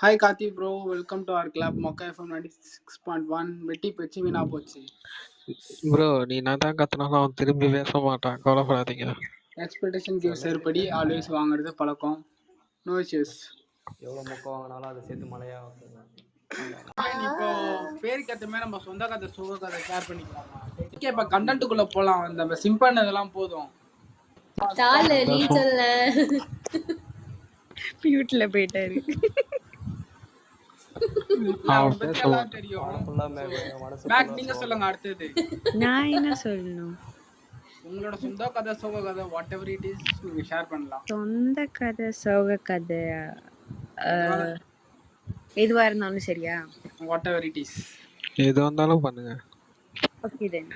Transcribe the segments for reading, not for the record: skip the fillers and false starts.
Hi Karthi bro, welcome to our club Mocha FM 96.1. வெட்டி போச்சு வீணா போச்சு. ப்ரோ நீ நான் தான் கத்துனாலும் அவன் திரும்பி பேச மாட்டான், கவலைப்படாதீங்க. எக்ஸ்பெக்டேஷன் கிவ்ஸ் ஏற்படி ஆல்வேஸ் வாங்குறது பழக்கம். No issues. எவ்வளோ மொக்கம் வாங்கினாலும் அதை சேர்த்து மழையா இப்போ பேருக்கு ஏற்ற மாதிரி நம்ம சொந்த கதை சுக கதை ஷேர் பண்ணிக்கலாமா? ஓகே, இப்போ கண்டென்ட்டுக்குள்ள போகலாம். நம்ம சிம்பிள் இதெல்லாம் போதும். மியூட்ல போயிட்டாரு. நீங்க சொல்லுங்க அடுத்தது. நான் என்ன சொல்லணும்? உங்களோட சொந்த கதை சோக கதை வாட் எவர் இட் இஸ் நீங்க ஷேர் பண்ணலாம். சொந்த கதை சோக கதை எதுவா இருந்தாலும் சரியா? What ever it is. எது வந்தாலும் பண்ணுங்க. Okay then.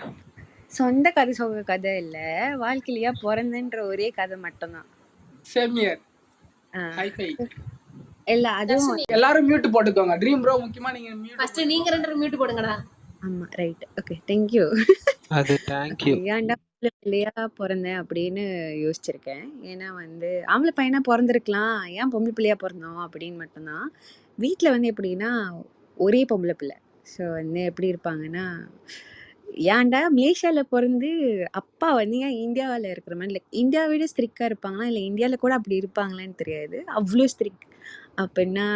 சொந்த கதை சோக கதை இல்ல, வாழ்க்கையிலயா பிறந்தன்ற ஒரே கதை மட்டும்தான். Same here. High five. இல்ல அதுவும் எல்லாரும் மியூட் போட்டுக்கோங்க. ட்ரீம் ப்ரோ முக்கியமா நீங்க மியூட் ஃபர்ஸ்ட் நீங்க ரெண்டு பேரும் மியூட் போடுங்கடா. ஆமா ரைட். Okay thank you. அது தேங்க் யூ. ஏன்டா பிள்ளையா பிறந்தேன் அப்படின்னு யோசிச்சிருக்கேன். ஏன்னா வந்து ஆம்பளை பையனா பிறந்திருக்கலாம், ஏன் பொம்பளை பிள்ளையா பிறந்தோம் அப்படின்னு மட்டும்தான். வீட்டில் வந்து எப்படின்னா ஒரே பொம்பளை பிள்ளை. ஸோ வந்து எப்படி இருப்பாங்கன்னா, ஏன்டா மலேசியாவில் பிறந்து அப்பா வந்து ஏன் இந்தியாவில் இருக்கிற மாதிரி லைக் இந்தியாவை விட ஸ்ட்ரிக்டாக இருப்பாங்களா இல்லை இந்தியாவில் கூட அப்படி இருப்பாங்களான்னு தெரியாது, அவ்வளோ ஸ்ட்ரிக்ட். அப்படின்னா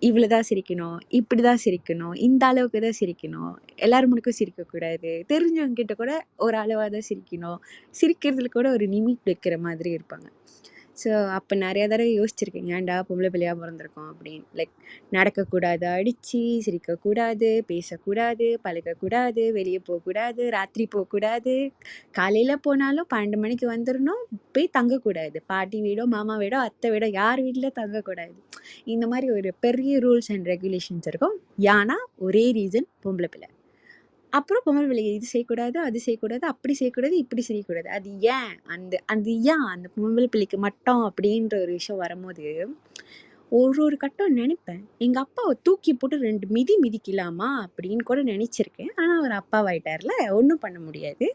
இவ்வளோ தான் சிரிக்கணும், இப்படி தான் சிரிக்கணும், இந்த அளவுக்கு தான் சிரிக்கணும், எல்லாரும் முன்னுக்கும் சிரிக்கக்கூடாது, தெரிஞ்சவங்க கிட்ட கூட ஒரு அளவாக தான் சிரிக்கணும், சிரிக்கிறதுல கூட ஒரு லிமிட் வைக்கிற மாதிரி இருப்பாங்க. ஸோ அப்போ நிறையா தடவை யோசிச்சிருக்கேன், ஏன்டா பொம்பளை பிள்ளையாக பிறந்திருக்கோம் அப்படின்னு. லைக் நடக்கக்கூடாது, அடித்து சிரிக்கக்கூடாது, பேசக்கூடாது, பழகக்கூடாது, வெளியே போகக்கூடாது, ராத்திரி போகக்கூடாது, காலையில் போனாலும் 12 மணிக்கு வந்துடணும், போய் தங்கக்கூடாது, பாட்டி வீடோ மாமா வீடோ அத்தை வீடோ யார் வீட்டில் தங்கக்கூடாது. இந்த மாதிரி ஒரு பெரிய ரூல்ஸ் அண்ட் ரெகுலேஷன்ஸ் இருக்கும். ஏன்னா ஒரே ரீசன் பொம்பளை பிள்ளை. அப்புறம் பொம்பளை பிள்ளைங்க இது செய்யக்கூடாது, அது செய்யக்கூடாது, அப்படி செய்யக்கூடாது, இப்படி செய்யக்கூடாது. அது ஏன் அந்த பொம்பளை பிள்ளைக்கு மட்டும் அப்படின்ற ஒரு விஷயம் வரும்போது ஒரு கட்டம் நினைப்பேன், எங்கள் அப்பாவை தூக்கி போட்டு 2 மிதி மிதிக்கலாமா அப்படின்னு கூட நினச்சிருக்கேன். ஆனால் அவர் அப்பாவாயிட்டார்ல, ஒன்றும் பண்ண முடியாது.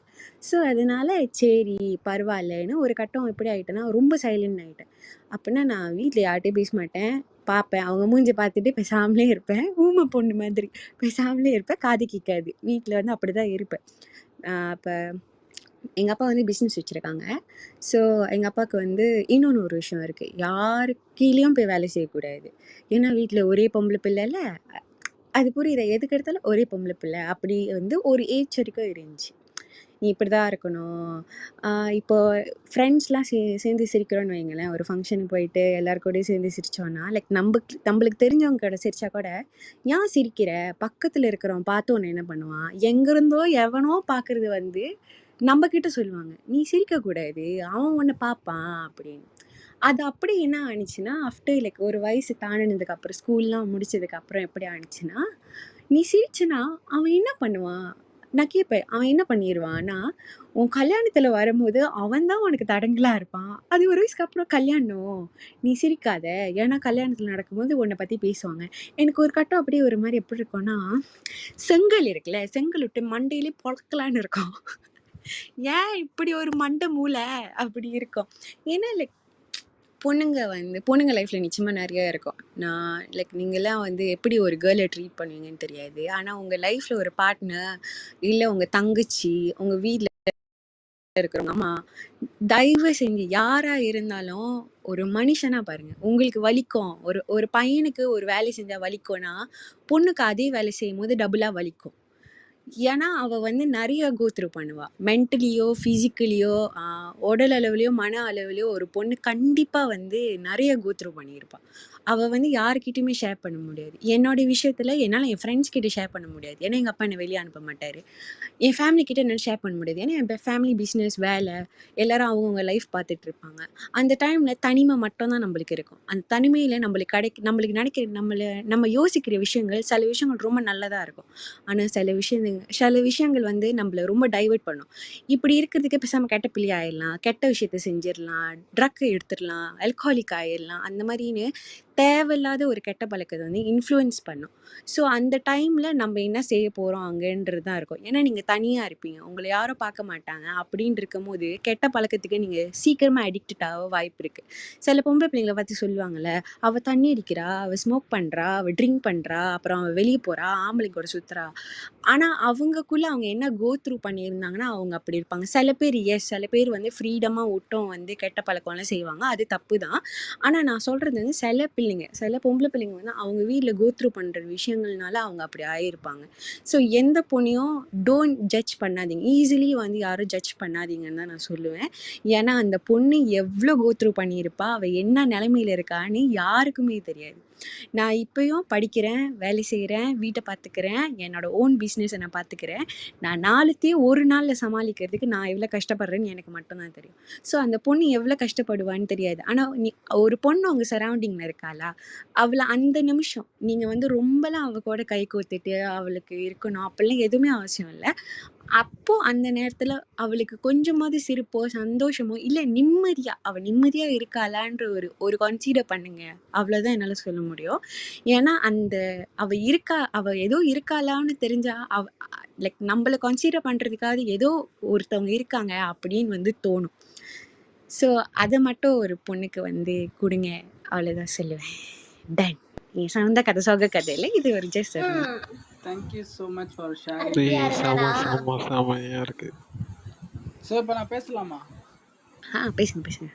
ஸோ அதனால சரி பரவாயில்லன்னு ஒரு கட்டம் எப்படி ஆகிட்டேன்னா ரொம்ப சைலண்ட் ஆகிட்டேன். அப்படின்னா நான் வீட்டில் யார்கிட்டையும் பேச மாட்டேன், பார்ப்பேன், அவங்க மூஞ்சி பார்த்துட்டு பேசாமலே இருப்பேன், ஊமை பொண்ணு மாதிரி பேசாமலே இருப்பேன், காது கேட்காது. வீட்டில் வந்து அப்படி தான் இருப்பேன். அப்போ எங்கள் அப்பா வந்து பிஸ்னஸ் வச்சுருக்காங்க. ஸோ எங்கள் அப்பாவுக்கு வந்து இன்னொன்று ஒரு விஷயம் இருக்குது, யாரு கீழேயும் போய் வேலை செய்யக்கூடாது. ஏன்னா வீட்டில் ஒரே பொம்பளை பிள்ளைல, அது புரியுது, எதுக்கு எடுத்தாலும் ஒரே பொம்பளை பிள்ளை அப்படி வந்து ஒரு ஏஜ் வரைக்கும் இருந்துச்சு. நீ இப்படி தான் இருக்கணும். இப்போ ஃப்ரெண்ட்ஸ்லாம் சேர்ந்து சிரிக்கிறோன்னு வைங்களேன், ஒரு ஃபங்க்ஷனுக்கு போயிட்டு எல்லாருக்கூடயும் சேர்ந்து சிரித்தோன்னா லைக் நம்மளுக்கு தெரிஞ்சவங்க கிட்ட சிரித்தா கூட ஏன் சிரிக்கிற, பக்கத்தில் இருக்கிறவன் பார்த்து ஒன்று என்ன பண்ணுவான், எங்கேருந்தோ எவனோ பார்க்குறது வந்து நம்மக்கிட்ட சொல்லுவாங்க, நீ சிரிக்கக்கூடாது, அவன் ஒன்று பார்ப்பான் அப்படின்னு. அது அப்படி என்ன ஆணிச்சுன்னா ஆஃப்டர் லைக் ஒரு வயசு தாண்டினதுக்கப்புறம் ஸ்கூல்லாம் முடிச்சதுக்கப்புறம் எப்படி ஆணிச்சுன்னா, நீ சிரிச்சனா அவன் என்ன பண்ணுவான், நான் கேட்பேன், அவன் என்ன பண்ணிடுவான்னா உன் கல்யாணத்தில் வரும்போது அவன் தான் உனக்கு தடங்கலாக இருப்பான், அது ஒரு வயசுக்கு அப்புறம் கல்யாணம், நீ சிரிக்காத, ஏன்னா கல்யாணத்தில் நடக்கும்போது உன்னை பற்றி பேசுவாங்க. எனக்கு ஒரு கட்டம் அப்படியே ஒரு மாதிரி எப்படி இருக்கும்னா, செங்கல் இருக்குல்ல, செங்கல் விட்டு மண்டையிலே பொழக்கலான்னு இருக்கும். ஏன் இப்படி ஒரு மண்டை மூளை அப்படி இருக்கும். ஏன்னா லைக் பொண்ணுங்க லைஃப்பில் நிச்சயமாக நிறையா இருக்கும். நான் லைக் நீங்கள்லாம் வந்து எப்படி ஒரு கேர்ளை ட்ரீட் பண்ணுவீங்கன்னு தெரியாது, ஆனால் உங்கள் லைஃப்பில் ஒரு பார்ட்னர் இல்லை உங்கள் தங்கச்சி உங்கள் வீட்டில் இருக்கிறவங்க அம்மா தயவு செஞ்சு யாராக இருந்தாலும் ஒரு மனுஷனாக பாருங்கள், உங்களுக்கு வலிக்கும். ஒரு பையனுக்கு ஒரு வேலை செஞ்சால் வலிக்கும்னா பொண்ணுக்கு அதே வேலை செய்யும் போது டபுளாக வலிக்கும். ஏன்னா அவள் வந்து நிறைய கோத்ரூ பண்ணுவாள், மென்டலியோ ஃபிசிக்கலியோ உடல் அளவுலையோ மன அளவுலையோ ஒரு பொண்ணு கண்டிப்பாக வந்து நிறைய கோத்ரூ பண்ணியிருப்பாள். அவள் வந்து யாருக்கிட்டையுமே ஷேர் பண்ண முடியாது. என்னோடய விஷயத்தில் என்னால் என் ஃப்ரெண்ட்ஸ் கிட்டே ஷேர் பண்ண முடியாது, ஏன்னா எங்கள் அப்பா என்னை வெளியே அனுப்ப மாட்டார். என் ஃபேமிலி கிட்டே என்னால் ஷேர் பண்ண முடியாது, ஏன்னா என் ஃபேமிலி பிஸ்னஸ் வேலை எல்லாரும் அவங்கவுங்க லைஃப் பார்த்துட்ருப்பாங்க. அந்த டைமில் தனிமை மட்டும்தான் நம்மளுக்கு இருக்கும். அந்த தனிமையில் நம்மளுக்கு நினைக்கிற நம்ம யோசிக்கிற விஷயங்கள் சில விஷயங்கள் ரொம்ப நல்லதாக இருக்கும், ஆனால் சில விஷயங்கள் வந்து நம்மளை ரொம்ப டைவர்ட் பண்ணும். இப்படி இருக்கிறதுக்கு பேசாமல் கெட்ட பிள்ளை ஆயிடலாம், கெட்ட விஷயத்த செஞ்சிடலாம், ட்ரக் எடுத்துடலாம், ஆல்கஹாலிக் ஆயிடலாம், அந்த மாதிரின்னு தேவையில்லாத ஒரு கெட்ட பழக்கத்தை வந்து இன்ஃப்ளூயன்ஸ் பண்ணும். ஸோ அந்த டைமில் நம்ம என்ன செய்ய போகிறோம் அங்கன்றது தான் இருக்கும். ஏன்னா நீங்கள் தனியாக இருப்பீங்க, உங்களை யாரும் பார்க்க மாட்டாங்க. அப்படின்னு இருக்கும்போது கெட்ட பழக்கத்துக்கு நீங்கள் சீக்கிரமாக அடிக்டட் ஆக வாய்ப்பு இருக்குது. சில பொம்பளை பிள்ளைங்களை பற்றி சொல்லுவாங்கள்ல, அவள் தண்ணி அடிக்கிறா, அவள் ஸ்மோக் பண்ணுறா, அவள் ட்ரிங்க் பண்ணுறா, அப்புறம் அவள் வெளியே போகிறா, ஆம்பளை கூட சுற்றுறா. ஆனால் அவங்கக்குள்ளே அவங்க என்ன கோ த்ரூ பண்ணியிருந்தாங்கன்னா அவங்க அப்படி இருப்பாங்க. சில பேர் வந்து ஃப்ரீடமாக விட்டும் வந்து கெட்ட பழக்கம்லாம் செய்வாங்க, அது தப்பு தான். ஆனால் நான் சொல்கிறது வந்து சில பொம்பளை பிள்ளைங்க வந்து அவங்க வீட்டில் கோ த்ரூ பண்ணுற விஷயங்கள்னால அவங்க அப்படி ஆகியிருப்பாங்க. ஸோ எந்த பொண்ணையும் டோன்ட் ஜட்ஜ் பண்ணாதீங்க, ஈஸிலி வந்து யாரும் ஜட்ஜ் பண்ணாதீங்கன்னு தான் நான் சொல்லுவேன். ஏன்னா அந்த பொண்ணு எவ்வளோ கோ த்ரூ பண்ணியிருப்பா, அவள் என்ன நிலைமையில் இருக்கான்னு யாருக்குமே தெரியாது. நான் இப்பயும் படிக்கிறேன், வேலை செய்கிறேன், வீட்டை பார்த்துக்கிறேன், என்னோட ஓன் பிஸ்னஸை நான் பார்த்துக்கிறேன். நான் நாலுத்தையும் ஒரு நாளில் சமாளிக்கிறதுக்கு நான் எவ்வளோ கஷ்டப்படுறேன்னு எனக்கு மட்டும்தான் தெரியும். ஸோ அந்த பொண்ணு எவ்வளோ கஷ்டப்படுவான்னு தெரியாது. ஆனால் ஒரு பொண்ணு அவங்க சரௌண்டிங்கில் இருக்காளா, அவளை அந்த நிமிஷம் நீங்கள் வந்து ரொம்பலாம் அவள் கூட கை கோத்துட்டு அவளுக்கு இருக்கணும் அப்படிலாம் எதுவுமே அவசியம் இல்லை. அப்போது அந்த நேரத்தில் அவளுக்கு கொஞ்சமாவது சிரிப்போ சந்தோஷமோ இல்லை அவள் நிம்மதியாக இருக்காளான்ற ஒரு கன்சிடர் பண்ணுங்க. அவ்வளோதான் என்னால் சொல்ல முடியும். ஏன்னா அவள் ஏதோ இருக்காளான்னு தெரிஞ்சா லைக் நம்மளை கன்சிடர் பண்ணுறதுக்காக ஏதோ ஒருத்தவங்க இருக்காங்க அப்படின்னு வந்து தோணும். ஸோ அதை மட்டும் ஒரு பொண்ணுக்கு வந்து கொடுங்க, அவ்வளோதான் சொல்லுவேன். டன். என் சொந்த சோக கதையில் இது ஒரு just thank you so much for sharing. செமையா இருக்கு. ஸோ இப்போ நான் பேசலாமா? பேசுங்க.